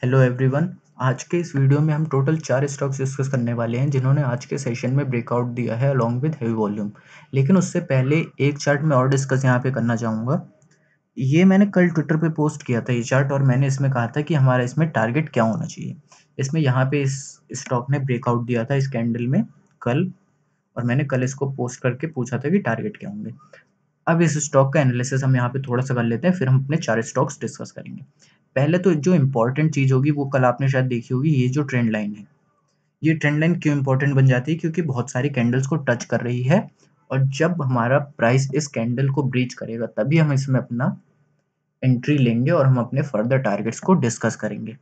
Hello everyone. आज के इस वीडियो में हम टोटल 4 स्टॉक्स डिस्कस करने वाले हैं जिन्होंने आज के सेशन में ब्रेकआउट दिया है अलोंग विद हेवी वॉल्यूम। लेकिन उससे पहले एक चार्ट मैं और डिस्कस यहाँ पे करना चाहूँगा। ये मैंने कल ट्विटर पे पोस्ट किया था ये चार्ट, और मैंने इसमें कहा था कि हमारा इसमें टारगेट क्या होना चाहिए। इसमें यहाँ पे इस स्टॉक ने ब्रेकआउट दिया था इस कैंडल में कल, और मैंने कल इसको पोस्ट करके पूछा था कि टारगेट क्या होंगे। अब इस स्टॉक का एनालिसिस हम यहाँ पे थोड़ा-सा कर लेते हैं, फिर हम अपने 4 स्टॉक्स डिस्कस करेंगे। पहले तो जो इम्पोर्टेंट चीज़ होगी वो कल आपने शायद देखी होगी, ये जो ट्रेंड लाइन है। ये ट्रेंड लाइन क्यों इम्पोर्टेंट बन जाती है? क्योंकि बहुत सारी कैंडल्स को टच कर रही है, और जब हमारा प्राइस इस कैंडल को ब्रीच करेगा तभी हम इसमें अपना एंट्री लेंगे और हम अपने फर्दर टारगेट्स को डिस्कस करेंगे।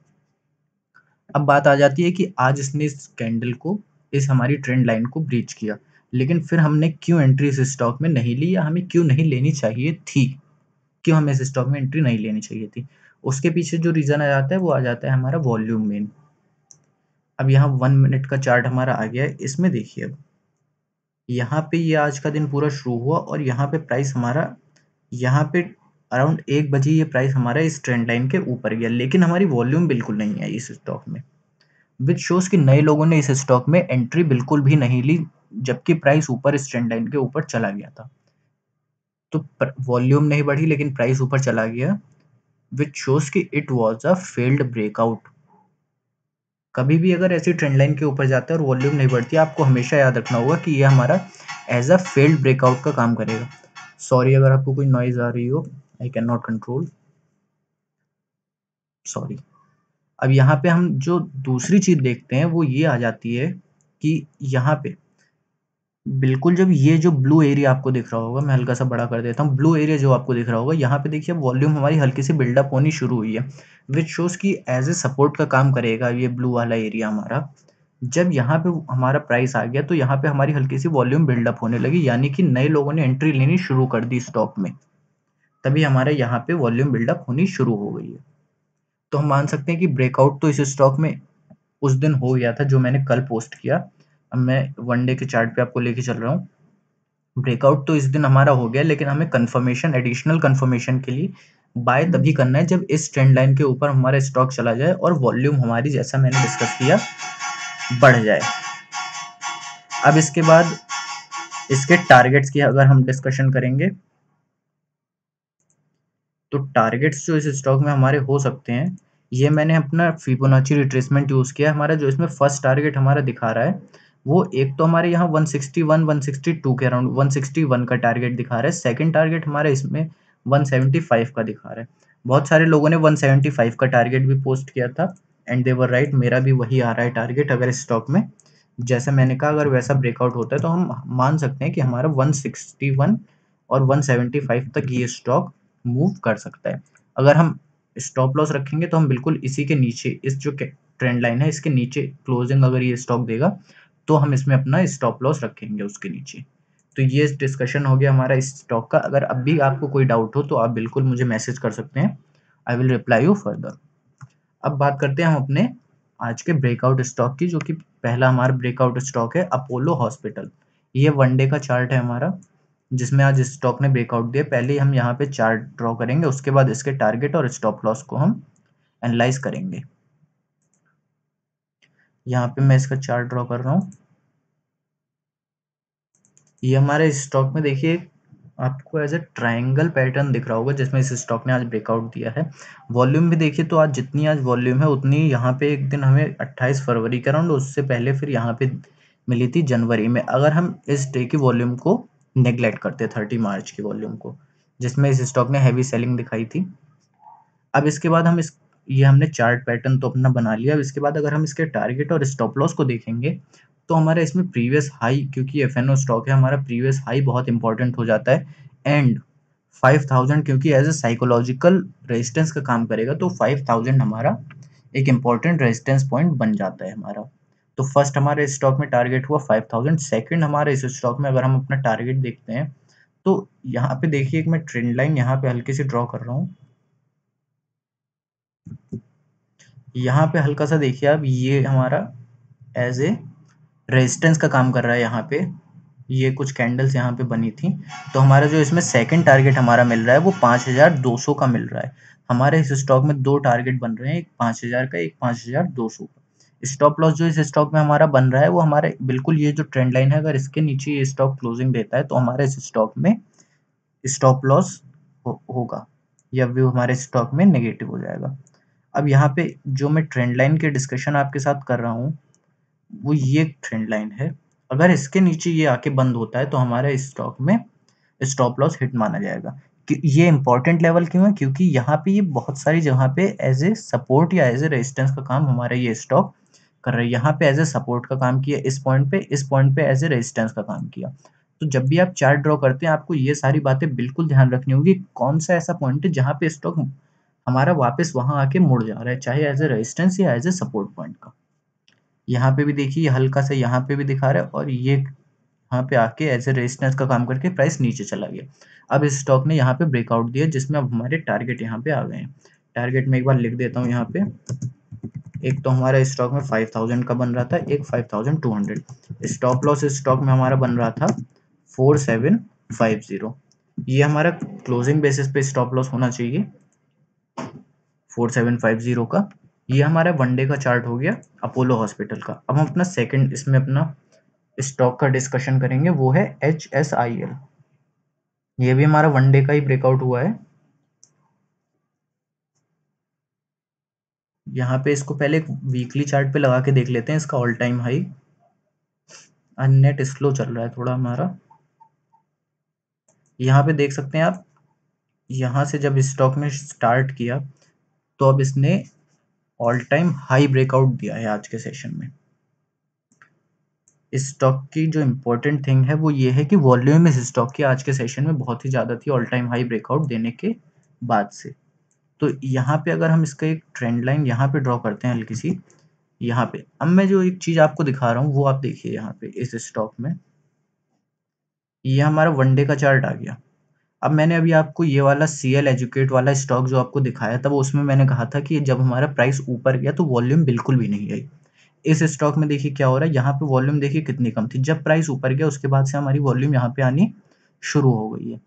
अब बात आ जाती है कि आज इसने इस कैंडल को, इस हमारी ट्रेंड लाइन को ब्रीच किया, लेकिन फिर हमने क्यों एंट्री इस स्टॉक में नहीं ली, या हमें क्यों नहीं लेनी चाहिए थी? क्यों हमें इस स्टॉक में एंट्री नहीं लेनी चाहिए थी? उसके पीछे जो रीज़न आ जाता है वो आ जाता है हमारा वॉल्यूम मेन। अब यहाँ 1 मिनट का चार्ट हमारा आ गया है, इसमें देखिए अब यहाँ पे ये आज का दिन पूरा शुरू हुआ और यहाँ पे प्राइस हमारा, यहाँ पे अराउंड 1 बजे ये प्राइस हमारा इस ट्रेंड लाइन के ऊपर गया, लेकिन हमारी वॉल्यूम बिल्कुल नहीं आई इस स्टॉक में, व्हिच शोज़ कि नए लोगों ने इस स्टॉक में एंट्री बिल्कुल भी नहीं ली, जबकि प्राइस ऊपर इस ट्रेंड लाइन के ऊपर चला गया था। तो वॉल्यूम नहीं बढ़ी लेकिन प्राइस ऊपर चला गया, व्हिच शोज़ कि it was a failed breakout. कभी भी अगर ऐसी ट्रेंड लाइन के ऊपर जाता है और वॉल्यूम नहीं बढ़ती, आपको हमेशा याद रखना होगा कि ये हमारा एज अ फेल्ड ब्रेकआउट का काम करेगा। सॉरी अगर आपको कोई नॉइज़ आ रही हो, I can not control, sorry. अब यहाँ पे हम जो दूसरी चीज़ देखते हैं वो ये आ जाती है कि यहाँ पे बिल्कुल जब ये जो ब्लू एरिया आपको दिख रहा होगा, मैं हल्का-सा बड़ा कर देता हूँ, ब्लू एरिया जो आपको दिख रहा होगा, यहाँ पे देखिए वॉल्यूम हमारी हल्की सी बिल्डअप होनी शुरू हुई है, व्हिच शोज़ कि एज़ अ सपोर्ट का काम करेगा ये ब्लू वाला एरिया हमारा। जब यहाँ पे हमारा प्राइस आ गया तो यहाँ पे हमारी हल्की सी वॉल्यूम बिल्डअप होने लगी, यानी कि नए लोगों ने एंट्री लेनी शुरू कर दी स्टॉक में। तभी हमारे यहाँ पे वॉल्यूम बिल्डअप होनी शुरू हो गई है। तो हम मान सकते हैं कि ब्रेकआउट तो इस स्टॉक में उस दिन हो गया था जो मैंने कल पोस्ट किया। अब मैं 1 डे के चार्ट पे आपको लेके चल रहा हूँ। ब्रेकआउट तो इस दिन हमारा हो गया, लेकिन हमें कन्फर्मेशन, एडिशनल कन्फर्मेशन के लिए बाय तभी करना है जब इस ट्रेंड लाइन के ऊपर हमारा स्टॉक चला जाए और वॉल्यूम हमारी, जैसा मैंने डिस्कस किया, बढ़ जाए। अब इसके बाद इसके टारगेट्स की अगर हम डिस्कशन करेंगे, तो टारगेट्स जो इस स्टॉक में हमारे हो सकते हैं, ये मैंने अपना फिबोनाची रिट्रेसमेंट यूज़ किया है। हमारा जो इसमें फर्स्ट टारगेट हमारा दिखा रहा है, वो एक तो हमारे यहाँ 161, 162 के अराउंड 161 का टारगेट दिखा रहा है। सेकंड टारगेट हमारा इसमें 175 का दिखा रहा है। बहुत सारे लोगों ने 175 का टारगेट भी पोस्ट किया था, एंड दे वर राइट, मेरा भी वही आ रहा है टारगेट। अगर इस स्टॉक में, जैसा मैंने कहा, अगर वैसा ब्रेकआउट होता है तो हम मान सकते हैं कि हमारा 161 और 175 तक ये स्टॉक मूव कर सकता है। अगर हम स्टॉप लॉस रखेंगे तो हम बिल्कुल इसी के नीचे, इस जो ट्रेंड लाइन है इसके नीचे क्लोजिंग अगर ये स्टॉक देगा तो हम इसमें अपना स्टॉप लॉस रखेंगे उसके नीचे। तो ये डिस्कशन हो गया हमारा इस स्टॉक का। अगर अब भी आपको कोई डाउट हो तो आप बिल्कुल मुझे मैसेज कर सकते हैं, I will reply you further. अब बात करते हैं हम अपने आज के ब्रेकआउट स्टॉक की, जो कि पहला हमारा ब्रेकआउट स्टॉक है अपोलो हॉस्पिटल। ये 1 डे का चार्ट है हमारा, जिसमें आज इस स्टॉक ने ब्रेकआउट दिया। पहले हम यहाँ पे चार्ट ड्रॉ करेंगे, उसके बाद इसके टारगेट और स्टॉप लॉस को हम एनालाइज करेंगे। यहाँ पे मैं इसका चार्ट ड्रॉ कर रहा हूँ। ये हमारे स्टॉक में देखिए आपको एज ए ट्रायंगल पैटर्न दिख रहा होगा, जिसमें इस स्टॉक ने आज ब्रेकआउट दिया है। वॉल्यूम भी देखिए तो आज जितनी आज वॉल्यूम है उतनी यहाँ पे एक दिन हमें 28 फरवरी के अराउंड, उससे पहले फिर यहाँ पे मिली थी जनवरी में। अगर हम इस डे की वॉल्यूम को नेग्लेक्ट करते 30 मार्च की वॉल्यूम को, जिसमें इस स्टॉक ने हैवी सेलिंग दिखाई थी। अब इसके बाद हम इस, ये हमने चार्ट पैटर्न तो अपना बना लिया। अब इसके बाद अगर हम इसके टारगेट और स्टॉप लॉस को देखेंगे तो हमारा इसमें प्रीवियस हाई, क्योंकि एफएनओ स्टॉक है, हमारा प्रीवियस हाई बहुत इंपॉर्टेंट हो जाता है। एंड 5000 क्योंकि एज ए साइकोलॉजिकल रेजिस्टेंस का काम करेगा, तो 5000 हमारा एक इम्पॉर्टेंट रेजिस्टेंस पॉइंट बन जाता है हमारा। तो फर्स्ट हमारे स्टॉक में टारगेट हुआ 5000। सेकंड हमारे इस स्टॉक में अगर हम अपना टारगेट देखते हैं तो यहाँ पे देखिए एक मैं ट्रेंड लाइन यहाँ पे हल्की सी ड्रॉ कर रहा हूँ। यहाँ पे हल्का सा देखिए आप, ये हमारा एज ए रेजिस्टेंस का काम कर रहा है यहाँ पे। ये कुछ कैंडल्स यहाँ पे बनी थी, तो हमारा जो इसमें सेकंड टारगेट हमारा मिल रहा है वो 5200 का मिल रहा है। हमारे इस स्टॉक में दो टारगेट बन रहे हैं, एक 5000 का, एक 5200 का। स्टॉप लॉस जो इस स्टॉक में हमारा बन रहा है वो हमारे बिल्कुल ये जो ट्रेंड लाइन है, अगर इसके नीचे ये स्टॉक क्लोजिंग देता है तो हमारे इस स्टॉक में स्टॉप लॉस होगा, या व्यू हमारे स्टॉक में नेगेटिव हो जाएगा। अब यहाँ पे जो मैं ट्रेंड लाइन के डिस्कशन आपके साथ कर रहा हूँ वो ये ट्रेंड लाइन है। अगर इसके नीचे ये आके बंद होता है तो हमारे स्टॉक में स्टॉप लॉस हिट माना जाएगा। ये इंपॉर्टेंट लेवल क्यों है? क्योंकि यहाँ पे ये बहुत सारी जगह पे एज ए सपोर्ट या एज ए रेजिस्टेंस का काम हमारा ये स्टॉक कर रहा है। यहाँ पे एज ए सपोर्ट का काम किया इस पॉइंट पे एज ए रेजिस्टेंस का काम किया। तो जब भी आप चार्ट ड्रॉ करते हैं आपको ये सारी बातें बिल्कुल ध्यान रखनी होगी, कौन सा ऐसा पॉइंट है जहाँ पे स्टॉक हमारा वापस वहां आके मुड़ जा रहा है, चाहे एज ए रेजिस्टेंस या एज ए सपोर्ट पॉइंट का। यहाँ पे भी देखिए हल्का सा यहाँ पे भी दिखा रहा है, और ये यहाँ पे आके एज ए रेजिस्टेंस का काम करके प्राइस नीचे चला गया। अब इस स्टॉक ने यहाँ पे ब्रेकआउट दिया जिसमें अब हमारे टारगेट यहाँ पे आ गए हैं। टारगेट में एक बार लिख देता हूँ यहाँ पे। एक तो हमारा स्टॉक में 5000 का बन रहा था, एक 5200। स्टॉप लॉस इस स्टॉक में हमारा बन रहा था 4750। ये हमारा क्लोजिंग बेसिस पे स्टॉप लॉस होना चाहिए 4750 का। ये हमारा वनडे का चार्ट हो गया अपोलो हॉस्पिटल का। अब हम अपना सेकंड इसमें अपना स्टॉक का डिस्कशन करेंगे, वो है HSIL। ये भी हमारा वनडे का ही ब्रेकआउट हुआ है। यहाँ पे इसको पहले एक वीकली चार्ट पे लगा के देख लेते हैं इसका all time high. Net slow चल रहा है थोड़ा हमारा। यहाँ पे देख सकते हैं आप, यहाँ से जब स्टॉक ने स्टार्ट किया तो अब इसने ऑल टाइम हाई ब्रेकआउट दिया है आज के सेशन में। इस स्टॉक की जो इम्पोर्टेंट थिंग है वो ये है कि वॉल्यूम इस स्टॉक की आज के सेशन में बहुत ही ज़्यादा थी ऑल टाइम हाई ब्रेकआउट देने के बाद से। तो यहाँ पे अगर हम इसका एक ट्रेंड लाइन यहाँ पे ड्रॉ करते हैं हल्की सी, यहाँ पे अब मैं जो एक चीज़ आपको दिखा रहा हूँ वो आप देखिए यहाँ पे इस स्टॉक में, ये हमारा वनडे का चार्ट आ गया। अब मैंने अभी आपको ये वाला CL एजुकेट वाला स्टॉक जो आपको दिखाया था वो उसमें मैंने कहा था कि जब हमारा प्राइस ऊपर गया तो वॉल्यूम बिल्कुल भी नहीं आई। इस स्टॉक में देखिए क्या हो रहा है, यहाँ पे वॉल्यूम देखिए कितनी कम थी। जब प्राइस ऊपर गया उसके बाद से हमारी वॉल्यूम यहाँ पे आनी शुरू हो गई है,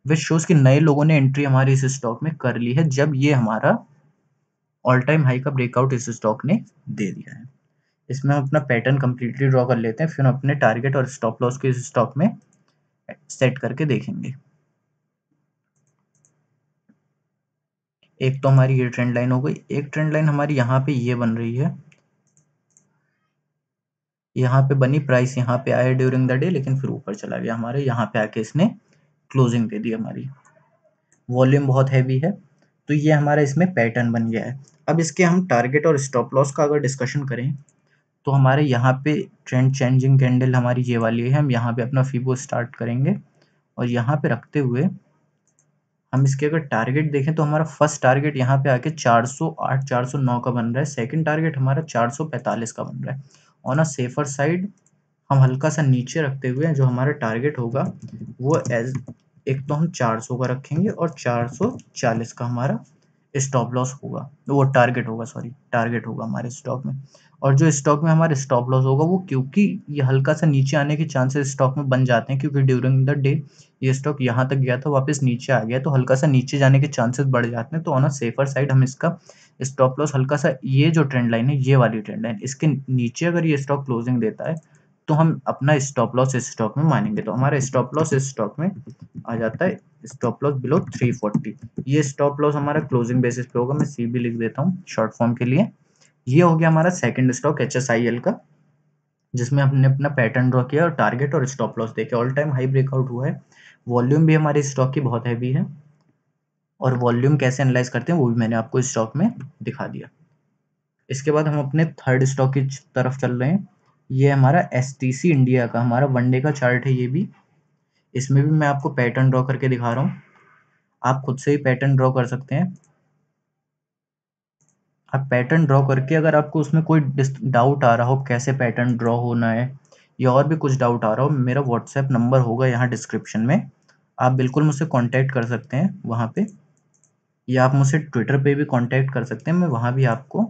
विच शोज कि नए लोगों ने एंट्री हमारी इस स्टॉक में कर ली है जब ये हमारा ऑल टाइम हाई का ब्रेकआउट इस स्टॉक ने दे दिया है। इसमें हम अपना पैटर्न कंप्लीटली ड्रॉ कर लेते हैं, फिर हम अपने टारगेट और स्टॉप लॉस को इस स्टॉक में सेट करके देखेंगे। एक तो हमारी ये ट्रेंड लाइन हो गई, एक ट्रेंड लाइन हमारी यहाँ पे ये बन रही है। यहाँ पे बनी, प्राइस यहाँ पे आया ड्यूरिंग द डे लेकिन फिर ऊपर चला गया हमारे, यहाँ पे आके इसने क्लोजिंग दे दी हमारी। वॉल्यूम बहुत हैवी है, तो ये हमारा इसमें पैटर्न बन गया है। अब इसके हम टारगेट और स्टॉप लॉस का अगर डिस्कशन करें तो हमारे यहाँ पे ट्रेंड चेंजिंग कैंडल हमारी ये वाली है। हम यहाँ पे अपना फीबो स्टार्ट करेंगे और यहाँ पे रखते हुए हम इसके अगर टारगेट देखें तो हमारा फर्स्ट टारगेट यहाँ पे आके 408 409 का बन रहा है। सेकंड टारगेट हमारा 445 का बन रहा है। ऑन अ सेफर साइड हम हल्का सा नीचे रखते हुए जो हमारा टारगेट होगा वो एज एक तो हम 400 का रखेंगे और 440 का हमारा स्टॉप लॉस होगा, वो टारगेट होगा, सॉरी टारगेट होगा हमारे स्टॉक में। और जो स्टॉक में हमारे स्टॉप लॉस होगा वो, क्योंकि ये हल्का सा नीचे आने के चांसेस स्टॉक में बन जाते हैं, क्योंकि ड्यूरिंग द डे ये स्टॉक यहाँ तक गया था वापस नीचे आ गया तो हल्का सा नीचे जाने के चांसेस बढ़ जाते हैं। तो ऑन अ सेफर साइड हम इसका स्टॉप लॉस हल्का सा, ये जो ट्रेंड लाइन है ये वाली ट्रेंड लाइन, इसके नीचे अगर ये स्टॉक क्लोजिंग देता है तो हम अपना स्टॉप लॉस इस स्टॉक में मानेंगे। तो हमारा स्टॉप लॉस इस स्टॉक में आ जाता है स्टॉप लॉस बिलो 340। ये स्टॉप लॉस हमारा क्लोजिंग बेसिस पे होगा, मैं CB लिख देता हूँ शॉर्ट फॉर्म के लिए। ये हो गया हमारा सेकंड स्टॉक HSIL का, जिसमें हमने अपना पैटर्न ड्रॉ किया और टारगेट और स्टॉप लॉस देके ऑल टाइम हाई ब्रेकआउट हुआ है। वॉल्यूम भी हमारे स्टॉक की बहुत हैवी है और वॉल्यूम कैसे एनालाइज करते हैं वो भी मैंने आपको इस स्टॉक में दिखा दिया। इसके बाद हम अपने थर्ड स्टॉक की तरफ चल रहे हैं। ये हमारा STC इंडिया का हमारा वनडे का चार्ट है ये भी। इसमें भी मैं आपको पैटर्न ड्रॉ करके दिखा रहा हूँ, आप खुद से ही पैटर्न ड्रॉ कर सकते हैं। आप पैटर्न ड्रॉ करके अगर आपको उसमें कोई डाउट आ रहा हो कैसे पैटर्न ड्रॉ होना है या और भी कुछ डाउट आ रहा हो, मेरा व्हाट्सएप नंबर होगा यहाँ डिस्क्रिप्शन में, आप बिल्कुल मुझसे कांटेक्ट कर सकते हैं वहाँ पे, या आप मुझसे ट्विटर पे भी कांटेक्ट कर सकते हैं, मैं वहाँ भी आपको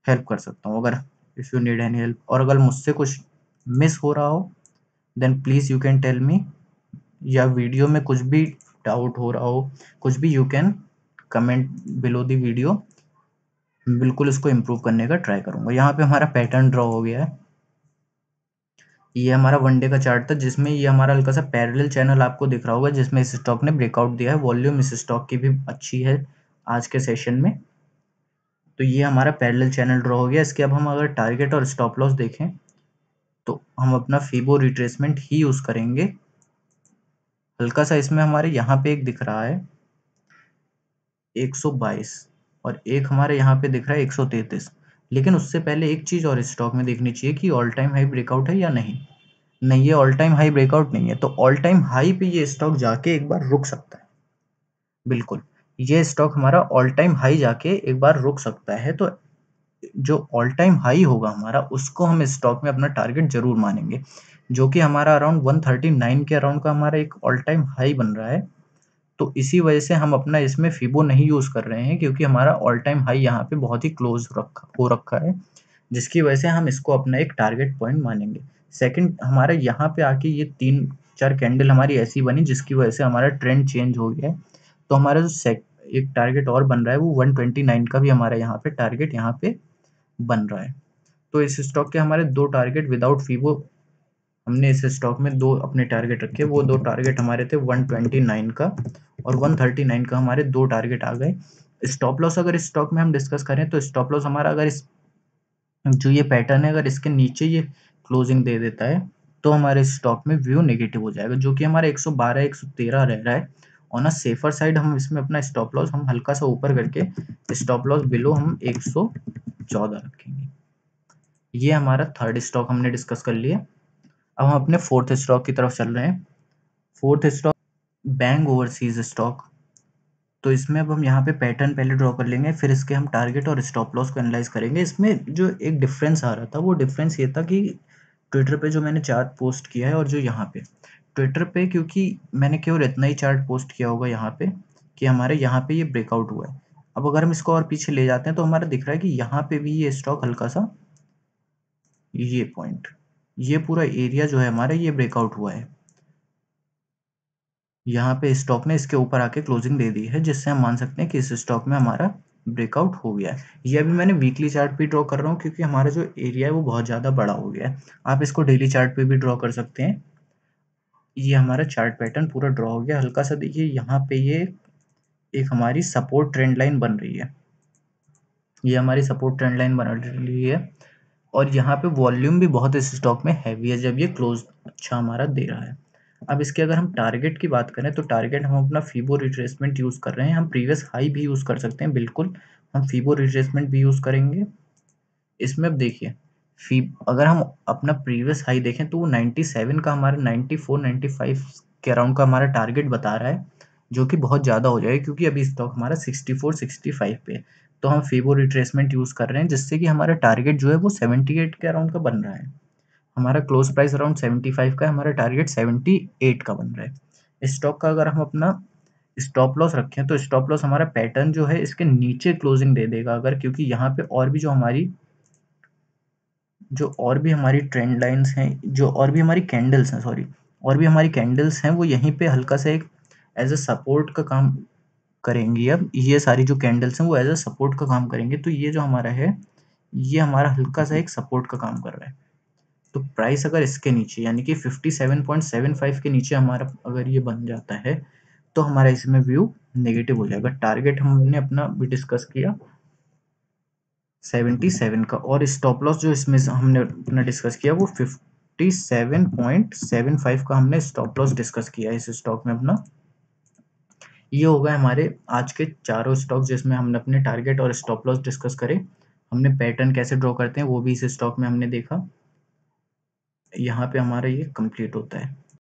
हेल्प कर सकता हूँ अगर if you need any help. और अगर मुझसे कुछ मिस हो रहा हो then please you can tell me, या वीडियो में कुछ भी डाउट हो रहा हो, कुछ भी, you can comment below the video. बिल्कुल इसको इम्प्रूव करने का ट्राई करूँगा। यहाँ पे हमारा पैटर्न ड्रॉ हो गया है। ये हमारा वनडे का चार्ट था जिसमें ये हमारा हल्का सा पैरेलल चैनल आपको दिख रहा होगा, जिसमें इस स्टॉक ने ब्रेकआउट दिया है। वॉल्यूम इस स्टॉक की भी अच्छी है आज के सेशन में। तो ये हमारा पैरेलल चैनल ड्रॉ हो गया। इसके अब हम अगर टारगेट और स्टॉप लॉस देखें तो हम अपना फीबो रिट्रेसमेंट ही यूज़ करेंगे। हल्का सा इसमें हमारे यहाँ पे एक दिख रहा है 122 और एक हमारे यहाँ पे दिख रहा है 133। लेकिन उससे पहले एक चीज़ और स्टॉक में देखनी चाहिए कि ऑल टाइम हाई ब्रेकआउट है या नहीं। नहीं, ये ऑल टाइम हाई ब्रेकआउट नहीं है, तो ऑल टाइम हाई पे ये स्टॉक जाके एक बार रुक सकता है। बिल्कुल, ये स्टॉक हमारा ऑल टाइम हाई जाके एक बार रुक सकता है। तो जो ऑल टाइम हाई होगा हमारा, उसको हम स्टॉक में अपना टारगेट ज़रूर मानेंगे, जो कि हमारा अराउंड 139 के अराउंड का हमारा एक ऑल टाइम हाई बन रहा है। तो इसी वजह से हम अपना इसमें फिबो नहीं यूज़ कर रहे हैं, क्योंकि हमारा ऑल टाइम हाई यहाँ पे बहुत ही क्लोज हो रखा है, जिसकी वजह से हम इसको अपना एक टारगेट पॉइंट मानेंगे। सेकंड, हमारे यहाँ पे आके ये 3-4 कैंडल हमारी ऐसी बनी जिसकी वजह से हमारा ट्रेंड चेंज हो गया है। तो हमारा जो एक टारगेट और बन रहा है वो 129 का भी हमारा यहाँ पे टारगेट यहाँ पे बन रहा है। तो इस स्टॉक के हमारे 2 टारगेट विदाउट फिबो, हमने इस स्टॉक में 2 अपने टारगेट रखे। वो 2 टारगेट हमारे थे 129 का और 139 का, हमारे 2 टारगेट आ गए। स्टॉप लॉस अगर इस स्टॉक में हम डिस्कस करें तो स्टॉप लॉस हमारा अगर इस जो ये पैटर्न है, अगर इसके नीचे ये क्लोजिंग दे देता है तो हमारे स्टॉक में व्यू नेगेटिव हो जाएगा, जो कि हमारा 112 113 रह रहा है। ऑन अ सेफर साइड हम इसमें अपना स्टॉप लॉस हम हल्का सा ऊपर करके स्टॉप लॉस बिलो हम 114 रखेंगे। ये हमारा थर्ड स्टॉक हमने डिस्कस कर लिया। अब हम अपने फोर्थ स्टॉक की तरफ चल रहे हैं। Fourth stock bank overseas stock. तो इसमें अब हम यहाँ पे पैटर्न पहले ड्रॉ कर लेंगे, फिर इसके हम टारगेट और स्टॉप लॉस को एनालाइज करेंगे। इसमें जो एक डिफरेंस आ रहा था, वो डिफरेंस ये था कि ट्विटर पे जो मैंने चार्ट पोस्ट किया है और जो यहाँ पे ट्विटर पे, क्योंकि मैंने केवल इतना ही चार्ट पोस्ट किया होगा यहाँ पे कि हमारे यहाँ पे ये ब्रेकआउट हुआ है। अब अगर हम इसको और पीछे ले जाते हैं तो हमारा दिख रहा है कि यहाँ पे भी ये स्टॉक हल्का सा, ये पॉइंट, ये पूरा एरिया जो है हमारा, ये ब्रेकआउट हुआ है। यहाँ पे स्टॉक ने इसके ऊपर आके क्लोजिंग दे दी है, जिससे हम मान सकते हैं कि इस स्टॉक में हमारा ब्रेकआउट हो गया है। ये अभी मैंने वीकली चार्ट पे ड्रॉ कर रहा हूँ, क्योंकि हमारा जो एरिया है वो बहुत ज़्यादा बड़ा हो गया है। आप इसको डेली चार्ट पे भी ड्रॉ कर सकते हैं। ये हमारा चार्ट पैटर्न पूरा ड्रॉ हो गया। हल्का सा देखिए यहाँ पे ये एक हमारी सपोर्ट ट्रेंड लाइन बन रही है। ये हमारी सपोर्ट ट्रेंड लाइन बन रही है और यहाँ पे वॉल्यूम भी बहुत इस स्टॉक में हैवी है जब ये क्लोज अच्छा हमारा दे रहा है। अब इसके अगर हम टारगेट की बात करें तो टारगेट हम अपना फीबो रिट्रेसमेंट यूज़ कर रहे हैं। हम प्रीवियस हाई भी यूज़ कर सकते हैं, बिल्कुल हम फीबो रिट्रेसमेंट भी यूज़ करेंगे। इसमें अब देखिए, फी अगर हम अपना प्रीवियस हाई देखें तो वो 97 का हमारा 94-95 के अराउंड का हमारा टारगेट बता रहा है, जो कि बहुत ज़्यादा हो जाएगा क्योंकि अभी स्टॉक हमारा 64-65 पे है। तो हम फीबो रिट्रेसमेंट यूज़ कर रहे हैं, जिससे कि हमारा टारगेट जो है वो 78 के अराउंड का बन रहा है। हमारा क्लोज प्राइस अराउंड 75 का है, हमारा टारगेट 78 का बन रहा है। इस स्टॉक का अगर हम अपना स्टॉप लॉस रखें तो स्टॉप लॉस हमारा पैटर्न जो है इसके नीचे क्लोजिंग दे देगा अगर, क्योंकि यहाँ पे और भी हमारी ट्रेंड लाइंस हैं, जो और भी हमारी कैंडल्स हैं, सॉरी, और भी हमारी कैंडल्स हैं, वो यहीं पे हल्का सा एक एज अ सपोर्ट का काम करेंगी। अब ये सारी जो कैंडल्स हैं वो एज अ सपोर्ट का काम करेंगे। तो ये जो हमारा है, ये हमारा हल्का सा एक सपोर्ट का काम कर रहा है। तो प्राइस अगर इसके नीचे यानी कि 57.75 के नीचे हमारा अगर ये बन जाता है तो हमारा इसमें व्यू नेगेटिव हो जाएगा। टारगेट हमने अपना भी डिस्कस किया 77 का, और स्टॉप लॉस जो इसमें हमने अपना डिस्कस किया वो 57.75 का हमने स्टॉप लॉस डिस्कस किया है इस स्टॉक में अपना। ये हो गए हमारे आज के चारों स्टॉक जिसमें हमने अपने टारगेट और स्टॉप लॉस डिस्कस करे। हमने पैटर्न कैसे ड्रॉ करते हैं वो भी इस स्टॉक में हमने देखा। यहाँ पे हमारा ये कंप्लीट होता है।